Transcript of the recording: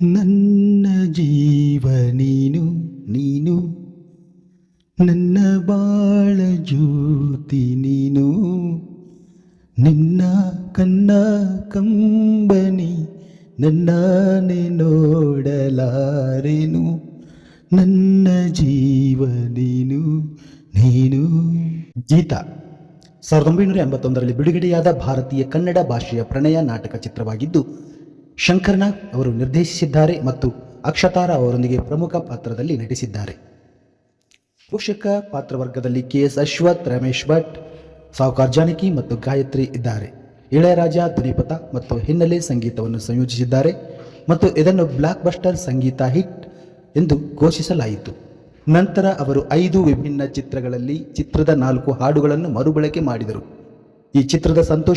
ನನ್ನ ಜೀವ ನೀನು ನೀನು ನನ್ನ ಬಾಳ ಜ್ಯೋತಿ ನೀನು ನಿನ್ನ ಕನ್ನ ಕಂಬನಿ ನನ್ನಾನೆ ನೋಡಲಾರೆನು ನನ್ನ ಜೀವ ನೀನು ನೀನು. ಗೀತ 1981ರಲ್ಲಿ ಬಿಡುಗಡೆಯಾದ ಭಾರತೀಯ ಕನ್ನಡ ಭಾಷೆಯ ಪ್ರಣಯ ನಾಟಕ ಚಿತ್ರವಾಗಿದ್ದು ಶಂಕರ್ನಾಗ್ ಅವರು ನಿರ್ದೇಶಿಸಿದ್ದಾರೆ ಮತ್ತು ಅಕ್ಷತಾರ ಅವರೊಂದಿಗೆ ಪ್ರಮುಖ ಪಾತ್ರದಲ್ಲಿ ನಟಿಸಿದ್ದಾರೆ. ಪೋಷಕ ಪಾತ್ರವರ್ಗದಲ್ಲಿ KS ಅಶ್ವಥ್, ರಮೇಶ್ ಭಟ್, ಸಾವುಕಾರ್ ಜಾನಕಿ ಮತ್ತು ಗಾಯತ್ರಿ ಇದ್ದಾರೆ. ಇಳೆಯರಾಜ ಧ್ವನಿಪಥ ಮತ್ತು ಹಿನ್ನೆಲೆ ಸಂಗೀತವನ್ನು ಸಂಯೋಜಿಸಿದ್ದಾರೆ ಮತ್ತು ಇದನ್ನು ಬ್ಲಾಕ್ ಬಸ್ಟರ್ ಸಂಗೀತ ಹಿಟ್ ಎಂದು ಘೋಷಿಸಲಾಯಿತು. ನಂತರ ಅವರು 5 ವಿಭಿನ್ನ ಚಿತ್ರಗಳಲ್ಲಿ ಚಿತ್ರದ 4 ಹಾಡುಗಳನ್ನು ಮರುಬಳಕೆ ಮಾಡಿದರು. ಈ ಚಿತ್ರದ ಸಂತೋಷ